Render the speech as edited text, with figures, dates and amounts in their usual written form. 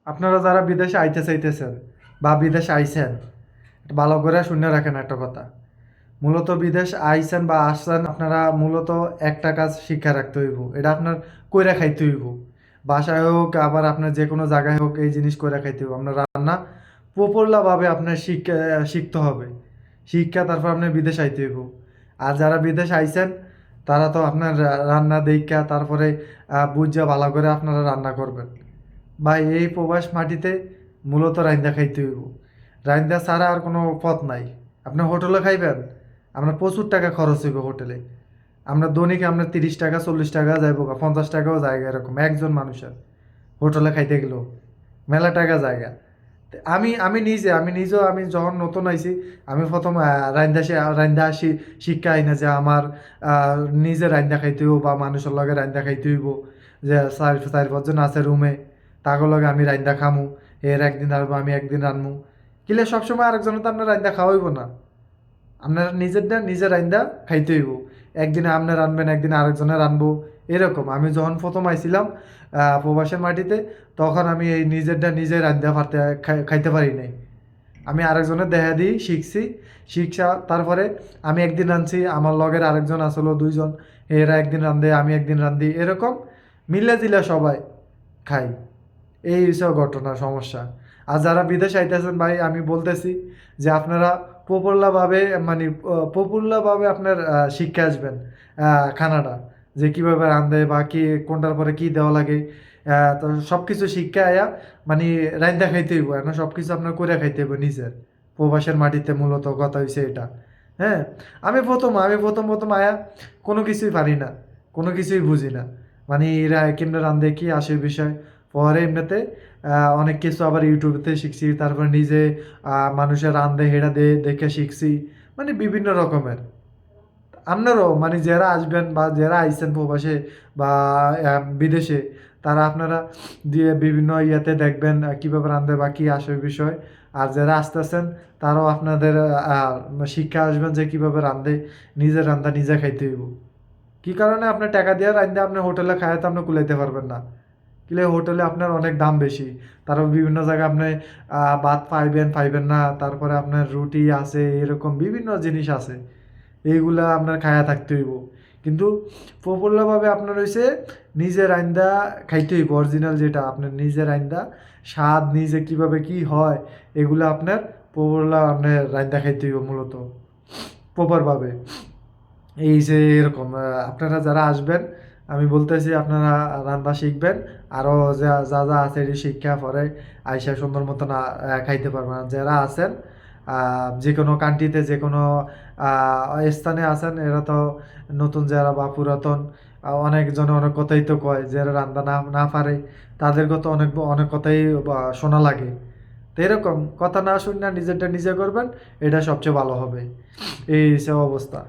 আপনারা যারা বিদেশে আইতে চাইতেছেন বা বিদেশে আইছেন, ভালো করে শুনে রাখেন একটা কথা। মূলত বিদেশ আইছেন বা আসছেন, আপনারা মূলত একটা কাজ শিক্ষা রাখতে হইব। এটা আপনার কইরা খাইতে হইব। বাসায় হোক, আবার আপনার যে কোনো জায়গায় হোক, এই জিনিস কইরা খাইতে হইব। আপনার রান্না প্রপারভাবে আপনার শিখতে হবে। শিক্ষা তারপর আপনার বিদেশ আইতে হইব। আর যারা বিদেশ আইছেন, তারা তো আপনার রান্না দেইখা তারপরে বুঝা ভালো করে আপনারা রান্না করবেন। ভাই, এই প্রবাস মাটিতে মূলত রাইন্দা খাইতে হইব। রাইন্দা ছাড়া আর কোনো পথ নাই। আপনি হোটেলে খাইবেন, আপনার প্রচুর টাকা খরচ হইব হোটেলে। আমরা দৈনিক আপনার 30 টাকা 40 টাকা যাইব, 50 টাকাও জায়গা, এরকম একজন মানুষের হোটেলে খাইতে গেলেও মেলা টাকা জায়গা। আমি নিজেও যখন নতুন আইছি, আমি প্রথম রাইন্দা আসি শিক্ষা আই না যে আমার নিজে রাইন্দা খাইতে হইব বা মানুষের লগে রাইন্দা খাইতে হইব। যে 4-5 জন আছে রুমে, তাগর লগে আমি রাইন্দা খামু, এর একদিন রানবো আমি একদিন রানমু। কিলে সবসময় আরেকজনের তো আপনার রাইন্দা খাওয়াইব না। আপনার নিজেরটা নিজে রাইন্দা খাইতে হইব। একদিনে আপনি রানবেন, একদিনে আরেকজনে রানবো, এরকম। আমি যখন প্রথম আইছিলাম প্রবাসের মাটিতে, তখন আমি এই নিজেরটা নিজে রান্ধা পারতে খাইতে পারি নাই। আমি আরেকজনের দেখা দিই শিখছি। শিক্ষা তারপরে আমি একদিন রাঁধছি, আমার লগের আরেকজন আসলো 2 জন, এরা একদিন রান্ধে আমি একদিন রান্ধি, এরকম মিলে জিলে সবাই খাই। এই সব ঘটনা সমস্যা। আর যারা বিদেশ আইতেছেন ভাই, আমি বলতেছি যে আপনারা প্রফুল্লভাবে, মানে প্রফুল্লভাবে আপনার শিক্ষা আসবেন খানাটা, যে কীভাবে রান্ধে বা কি কোনটার পরে কি দেওয়া লাগে। তো সব কিছু শিক্ষা আয়া, মানে রাইন্দা খাইতে হইব। এখন সব কিছু আপনার করে খাইতে হইব নিজের। প্রবাসের মাটিতে মূলত কথা হইছে এটা। হ্যাঁ, আমি প্রথম আয়া কোনো কিছুই পারি না, কোনো কিছুই বুঝি না। মানে এরা কেমনে রান্ধে, কি আসে বিষয়। পরে এমনিতে অনেক কিছু আবার ইউটিউবতে শিখছি, তারপর নিজে মানুষের রান্ধে হেডা দেখে শিখছি, মানে বিভিন্ন রকমের। আপনারাও, মানে যারা আসবেন বা যারা আইছেন প্রবাসে বা বিদেশে, তারা আপনারা দিয়ে বিভিন্ন ইয়াতে দেখবেন কীভাবে রান্ধে বা কী আসে বিষয়। আর যারা আসতেছেন, তারাও আপনাদের শিক্ষা আসবেন যে কীভাবে রান্ধে, নিজের রান্ধা নিজে খাইতে হইব। কি কারণে আপনার টাকা দিয়ে রান্ধে আপনি হোটেলে খায় তো আপনি কুলাইতে পারবেন না। কিলে হোটেলে আপনার অনেক দাম বেশি। তারপর বিভিন্ন জায়গায় আপনি ভাত পাইবেন পাইবেন না, তারপরে আপনার রুটি আছে, এরকম বিভিন্ন জিনিস আছে। এইগুলা আপনার খায়া থাকতে হইব। কিন্তু প্রফুল্লভাবে আপনার হইছে নিজে রাইন্দা খাইতে হইব। অরিজিনাল যেটা আপনার নিজে রাইন্দা, স্বাদ নিজে কিভাবে কি হয়, এগুলা আপনার প্রফুল্ল আপনার রাইন্দা খাইতে হইব মূলত প্রপারভাবে। এই যে এরকম আপনারা যারা আসবেন, আমি বলতেছি আপনারা রান্না শিখবেন। আরও যা যা যা আছে এটি শিক্ষা পরে আইসা সুন্দর মতন খাইতে পারবেন। আর যারা আছেন যে কোনো কান্ট্রিতে, যে কোনো স্থানে আছেন, এরা তো নতুন যারা বা পুরাতন, অনেকজনে অনেক কথাই তো কয়, যারা রান্না না না পারে তাদের কথা অনেক অনেক কথাই শোনা লাগে। তো এরকম কথা না শুনে নিজেরটা নিজে করবেন, এটা সবচেয়ে ভালো হবে। এই সব অবস্থা।